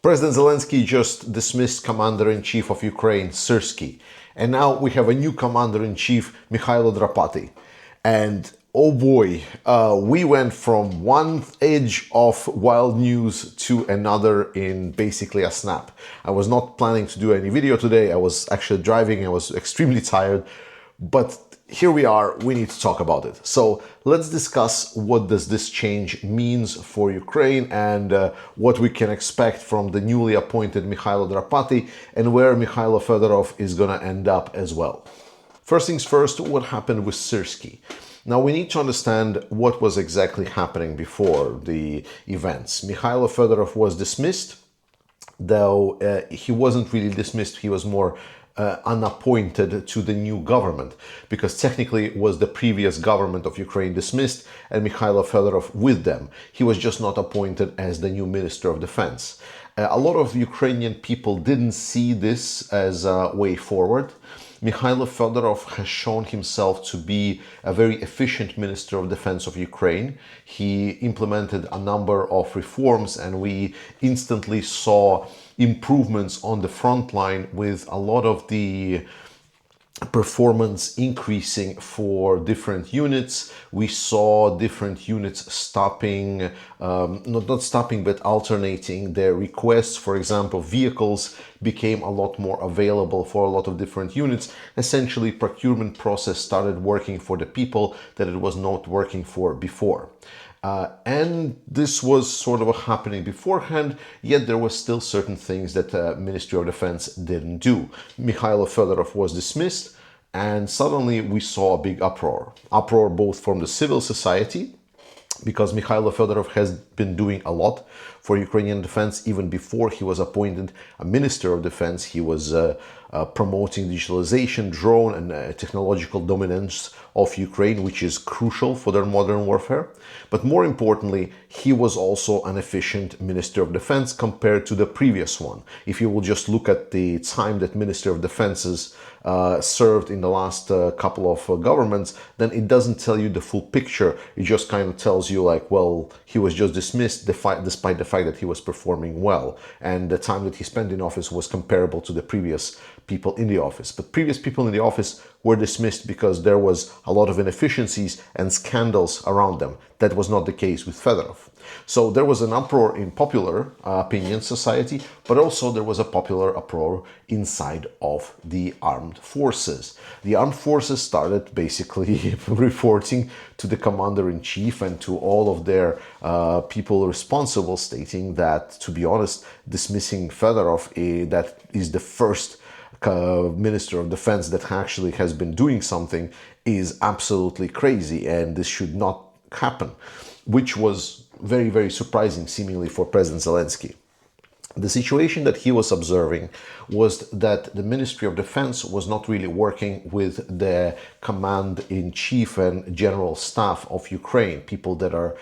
President Zelensky just dismissed Commander-in-Chief of Ukraine, Syrskyi. And now we have a new Commander-in-Chief, Mikhailo Drapati. And oh boy, we went from one edge of wild news to another in basically a snap. I was not planning to do any video today. I was actually driving. I was extremely tired. But here we are, we need to talk about it. So let's discuss what does this change means for Ukraine and what we can expect from the newly appointed Mikhailo Drapati and where Mikhailo Fedorov is going to end up as well. First things first, what happened with Syrskyi? Now we need to understand what was exactly happening before the events. Mikhailo Fedorov was dismissed, though he wasn't really dismissed, he was more unappointed to the new government, because technically it was the previous government of Ukraine dismissed and Mikhailo Fedorov with them. He was just not appointed as the new Minister of Defense. A lot of Ukrainian people didn't see this as a way forward. Mikhailo Fedorov has shown himself to be a very efficient Minister of Defense of Ukraine. He implemented a number of reforms and we instantly saw improvements on the front line with a lot of the performance increasing for different units. We saw different units stopping, not stopping, but alternating their requests. For example, vehicles became a lot more available for a lot of different units. Essentially, procurement process started working for the people that it was not working for before. And this was sort of happening beforehand, yet there was still certain things that Ministry of Defense didn't do. Mikhailo Fedorov was dismissed, and suddenly we saw a big uproar. Uproar both from the civil society, because Mikhailo Fedorov has been doing a lot for Ukrainian defense. Even before he was appointed a Minister of Defense, he was promoting digitalization, drone and technological dominance of Ukraine, which is crucial for their modern warfare. But more importantly, he was also an efficient Minister of Defense compared to the previous one. If you will just look at the time that Minister of Defenses served in the last couple of governments, then it doesn't tell you the full picture. It just kind of tells you like, well, he was just dismissed despite the fact that he was performing well. And the time that he spent in office was comparable to the previous people in the office. But previous people in the office were dismissed because there was a lot of inefficiencies and scandals around them. That was not the case with Fedorov. So there was an uproar in popular opinion society, but also there was a popular uproar inside of the armed forces. The armed forces started basically reporting to the commander-in-chief and to all of their people responsible, stating that, to be honest, dismissing Fedorov, that is the first Minister of Defense that actually has been doing something, is absolutely crazy and this should not happen, which was very, very surprising seemingly for President Zelensky. The situation that he was observing was that the Ministry of Defense was not really working with the Command-in-Chief and General Staff of Ukraine, people that are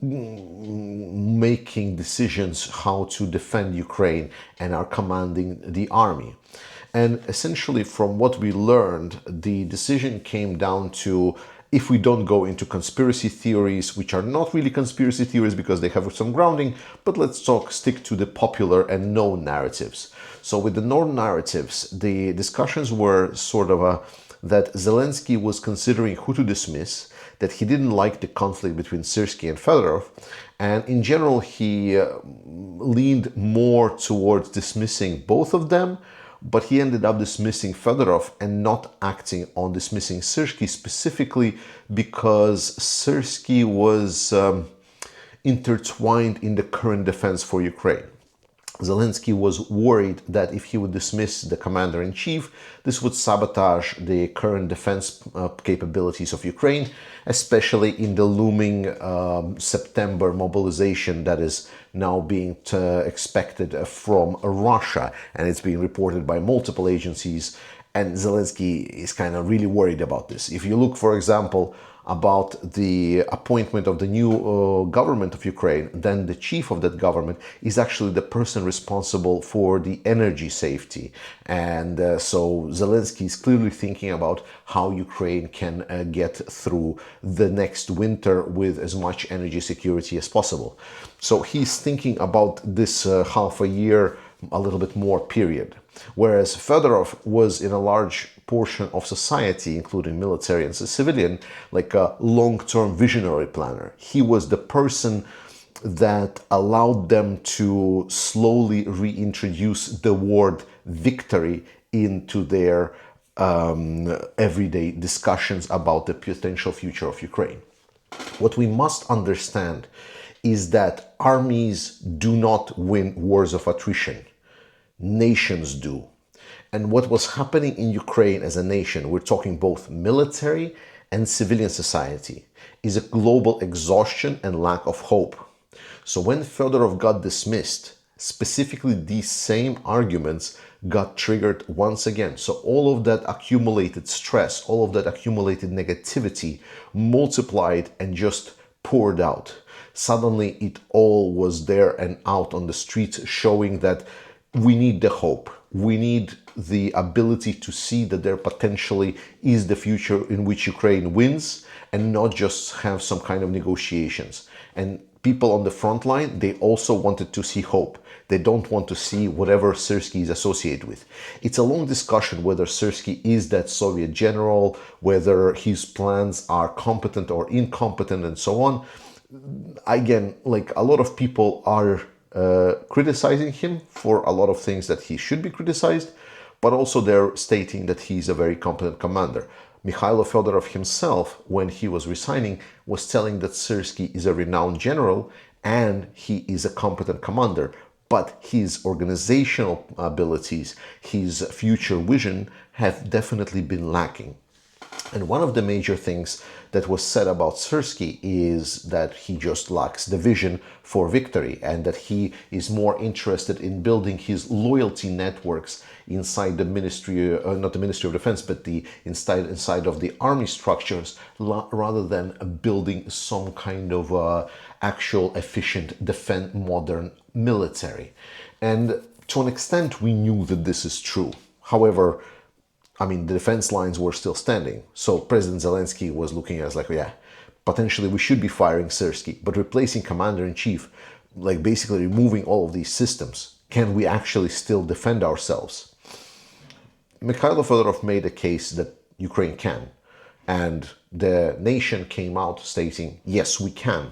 making decisions how to defend Ukraine and are commanding the army. And essentially, from what we learned, the decision came down to, if we don't go into conspiracy theories, which are not really conspiracy theories because they have some grounding, but let's stick to the popular and known narratives. So with the known narratives, the discussions were sort of that Zelensky was considering who to dismiss, that he didn't like the conflict between Syrskyi and Fedorov, and in general he leaned more towards dismissing both of them, but he ended up dismissing Fedorov and not acting on dismissing Syrskyi, specifically because Syrskyi was intertwined in the current defense for Ukraine. Zelensky was worried that if he would dismiss the commander-in-chief, this would sabotage the current defense capabilities of Ukraine, especially in the looming September mobilization that is now being expected from Russia, and it's being reported by multiple agencies, and Zelensky is kind of really worried about this. If you look, for example, about the appointment of the new government of Ukraine, then the chief of that government is actually the person responsible for the energy safety. And so Zelensky is clearly thinking about how Ukraine can get through the next winter with as much energy security as possible. So he's thinking about this half a year, a little bit more period. Whereas Fedorov was in a large portion of society, including military and civilian, like a long-term visionary planner. He was the person that allowed them to slowly reintroduce the word victory into their everyday discussions about the potential future of Ukraine. What we must understand is that armies do not win wars of attrition. Nations do. And what was happening in Ukraine as a nation, we're talking both military and civilian society, is a global exhaustion and lack of hope. So when Fedorov got dismissed, specifically these same arguments got triggered once again. So all of that accumulated stress, all of that accumulated negativity multiplied and just poured out. Suddenly it all was there and out on the streets, showing that we need the hope. We need the ability to see that there potentially is the future in which Ukraine wins, and not just have some kind of negotiations. And people on the front line, they also wanted to see hope. They don't want to see whatever Syrskyi is associated with. It's a long discussion whether Syrskyi is that Soviet general, whether his plans are competent or incompetent, and so on. Again, like, a lot of people are criticizing him for a lot of things that he should be criticized, but also they're stating that he's a very competent commander. Mikhailo Fedorov himself, when he was resigning, was telling that Syrskyi is a renowned general and he is a competent commander, but his organizational abilities, his future vision have definitely been lacking. And one of the major things that was said about Syrskyi is that he just lacks the vision for victory, and that he is more interested in building his loyalty networks inside the ministry, not the Ministry of Defense, but the inside of the army structures, rather than building some kind of actual efficient modern military. And to an extent, we knew that this is true. However, I mean, the defense lines were still standing. So President Zelensky was looking at us like, yeah, potentially we should be firing Syrskyi, but replacing commander-in-chief, like basically removing all of these systems, can we actually still defend ourselves? Mikhailo Fedorov made a case that Ukraine can. And the nation came out stating, yes, we can.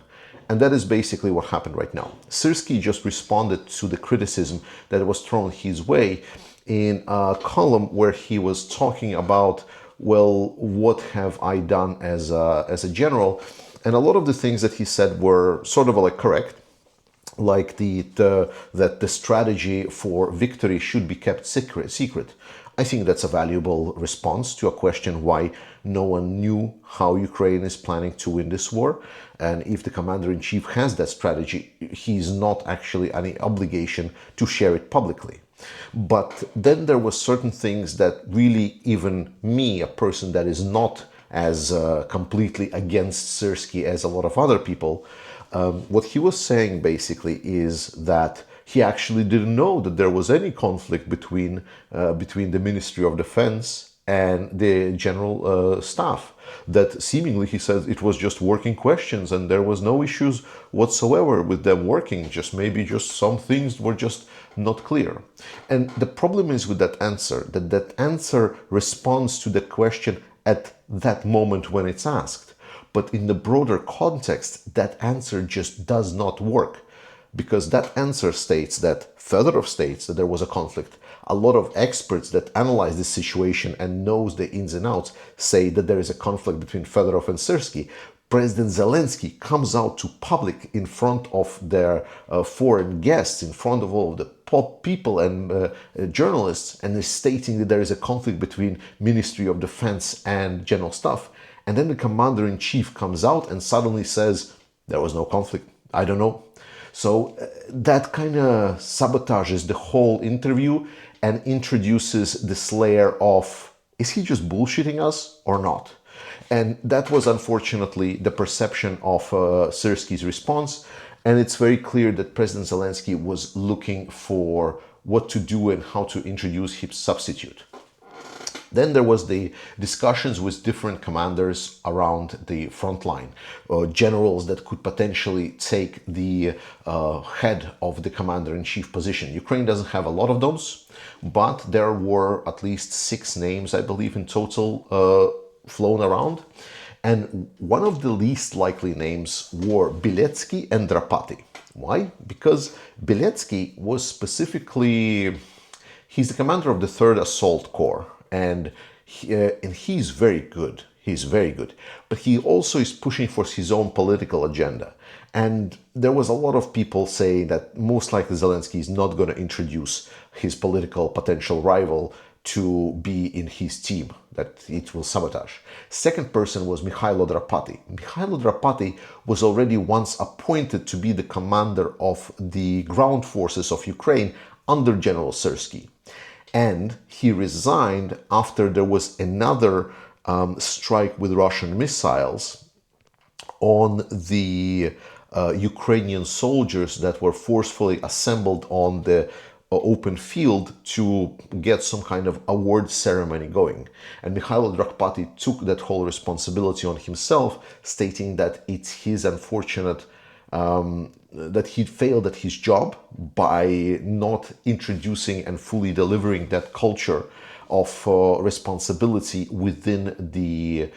And that is basically what happened right now. Syrskyi just responded to the criticism that was thrown his way in a column where he was talking about, well, what have I done as a general? And a lot of the things that he said were sort of like correct, like that the strategy for victory should be kept secret. I think that's a valuable response to a question why no one knew how Ukraine is planning to win this war. And if the commander-in-chief has that strategy, he's not actually any obligation to share it publicly. But then there were certain things that really, even me, a person that is not as completely against Syrskyi as a lot of other people, what he was saying basically is that he actually didn't know that there was any conflict between the Ministry of Defense and the general staff. That seemingly, he said, it was just working questions and there was no issues whatsoever with them working. Maybe some things were just not clear. And the problem is with that answer, that answer responds to the question at that moment when it's asked. But in the broader context, that answer just does not work. Because that answer states that, Fedorov states that there was a conflict. A lot of experts that analyze this situation and knows the ins and outs say that there is a conflict between Fedorov and Syrskyi. President Zelensky comes out to public in front of their foreign guests, in front of all of the people and journalists, and is stating that there is a conflict between Ministry of Defense and General Staff. And then the commander-in-chief comes out and suddenly says, there was no conflict. I don't know. So that kind of sabotages the whole interview and introduces this layer of, is he just bullshitting us or not? And that was unfortunately the perception of Syrski's response. And it's very clear that President Zelensky was looking for what to do and how to introduce his substitute. Then there was the discussions with different commanders around the front line, generals that could potentially take the head of the commander-in-chief position. Ukraine doesn't have a lot of those, but there were at least 6 names, I believe, in total flown around. And one of the least likely names were Biletsky and Drapati. Why? Because Biletsky was specifically, he's the commander of the 3rd Assault Corps, and he's very good. He's very good. But he also is pushing for his own political agenda. And there was a lot of people saying that most likely Zelensky is not going to introduce his political potential rival to be in his team, that it will sabotage. Second person was Mikhailo Drapati. Mikhailo Drapati was already once appointed to be the commander of the ground forces of Ukraine under General Syrsky. And he resigned after there was another strike with Russian missiles on the Ukrainian soldiers that were forcefully assembled on the open field to get some kind of award ceremony going. And Mikhailo Drapati took that whole responsibility on himself, stating that it's his unfortunate that he failed at his job by not introducing and fully delivering that culture of responsibility within the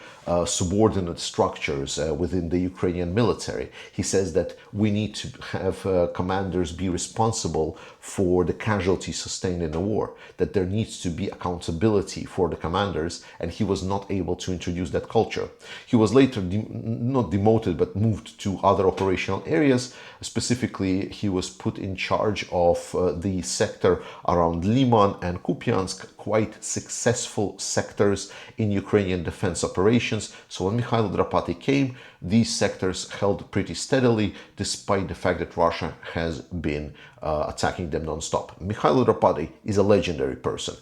subordinate structures within the Ukrainian military. He says that we need to have commanders be responsible for the casualties sustained in the war, that there needs to be accountability for the commanders, and he was not able to introduce that culture. He was later not demoted but moved to other operational areas. Specifically, he was put in charge of the sector around Liman and Kupiansk, quite successful sectors in Ukrainian defense operations. So when Mikhailo Drapati came, these sectors held pretty steadily, despite the fact that Russia has been attacking them non-stop. Mikhailo Drapati is a legendary person.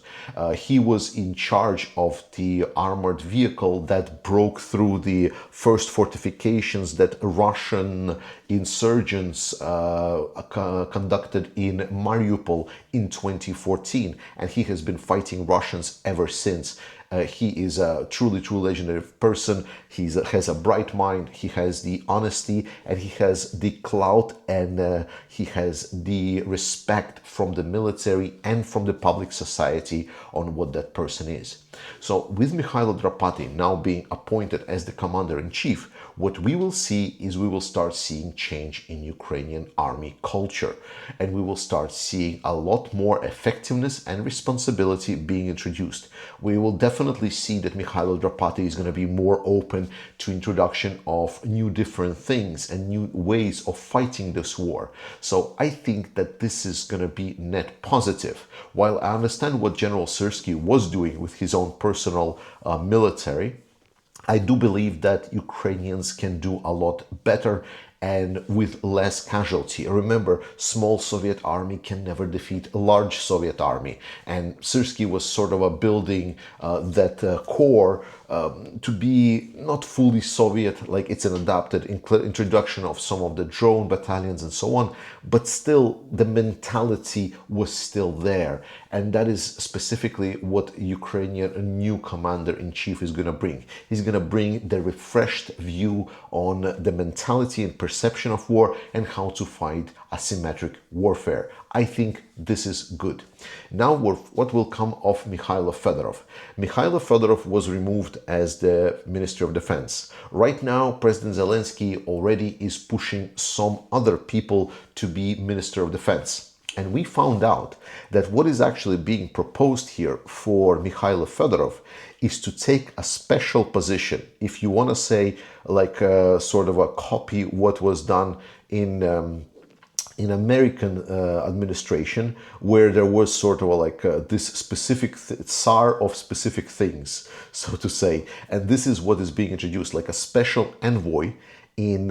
He was in charge of the armored vehicle that broke through the first fortifications that Russian insurgents conducted in Mariupol in 2014, and he has been fighting Russians ever since. He is a truly legendary person. He has a bright mind, he has the honesty, and he has the clout, and he has the respect from the military and from the public society on what that person is. So with Mikhailo Drapati now being appointed as the commander-in-chief, what we will see is we will start seeing change in Ukrainian army culture, and we will start seeing a lot more effectiveness and responsibility being introduced. We will definitely see that Mikhailo Drapati is going to be more open to introduction of new different things and new ways of fighting this war. So I think that this is going to be net positive. While I understand what General Syrsky was doing with his own personal military, I do believe that Ukrainians can do a lot better and with less casualty. Remember, small Soviet army can never defeat a large Soviet army. And Syrsky was sort of a building that core to be not fully Soviet, like it's an adapted introduction of some of the drone battalions and so on, but still the mentality was still there. And that is specifically what Ukrainian new commander-in-chief is going to bring. He's going to bring the refreshed view on the mentality and perception of war and how to fight asymmetric warfare. I think this is good. Now, what will come of Mikhailo Fedorov? Mikhailo Fedorov was removed as the Minister of Defense. Right now, President Zelensky already is pushing some other people to be Minister of Defense. And we found out that what is actually being proposed here for Mikhailo Fedorov is to take a special position. If you want to say like sort of a copy what was done in American administration, where there was sort of like this specific tsar of specific things, so to say. And this is what is being introduced, like a special envoy in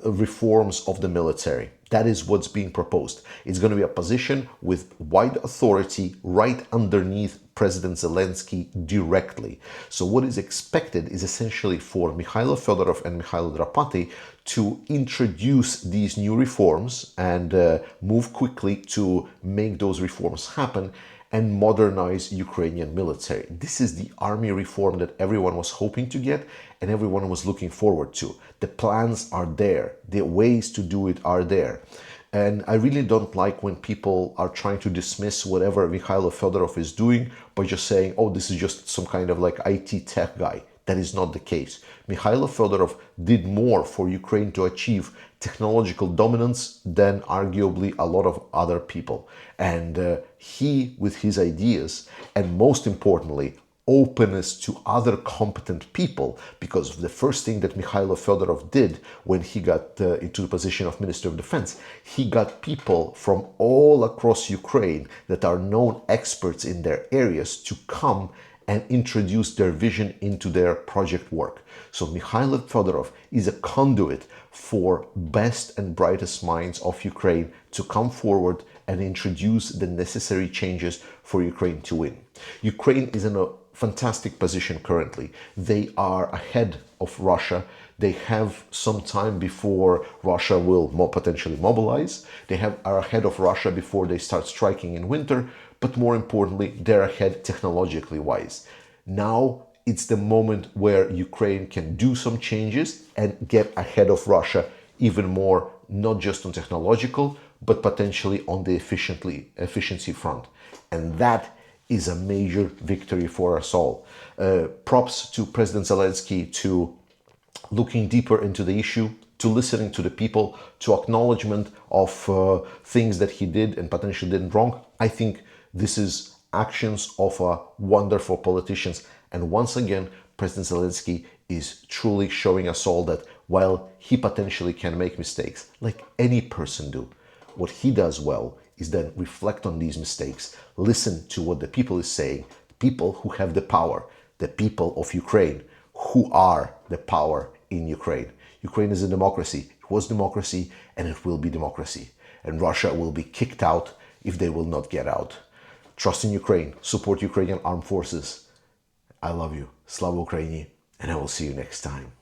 reforms of the military. That is what's being proposed. It's going to be a position with wide authority right underneath President Zelensky directly. So what is expected is essentially for Mikhailo Fedorov and Mikhailo Drapati to introduce these new reforms and move quickly to make those reforms happen and modernize Ukrainian military. This is the army reform that everyone was hoping to get and everyone was looking forward to. The plans are there. The ways to do it are there. And I really don't like when people are trying to dismiss whatever Mikhailo Fedorov is doing by just saying, oh, this is just some kind of like IT tech guy. That is not the case. Mikhailo Fedorov did more for Ukraine to achieve technological dominance than arguably a lot of other people. And he, with his ideas, and most importantly, openness to other competent people, because the first thing that Mikhailo Fedorov did when he got into the position of Minister of Defense, he got people from all across Ukraine that are known experts in their areas to come and introduce their vision into their project work. So Mikhailo Fedorov is a conduit for best and brightest minds of Ukraine to come forward and introduce the necessary changes for Ukraine to win. Ukraine is in a fantastic position currently. They are ahead of Russia. They have some time before Russia will potentially mobilize. They are ahead of Russia before they start striking in winter. But more importantly, they're ahead technologically wise. Now it's the moment where Ukraine can do some changes and get ahead of Russia even more, not just on technological, but potentially on the efficiency front. And that is a major victory for us all. Props to President Zelensky to looking deeper into the issue, to listening to the people, to acknowledgement of things that he did and potentially did wrong. I think this is actions of wonderful politicians. And once again, President Zelensky is truly showing us all that while he potentially can make mistakes, like any person do, what he does well is then reflect on these mistakes, listen to what the people is saying, people who have the power, the people of Ukraine, who are the power in Ukraine. Ukraine is a democracy, it was democracy, and it will be democracy. And Russia will be kicked out if they will not get out. Trust in Ukraine, support Ukrainian armed forces. I love you. Slava Ukraini, and I will see you next time.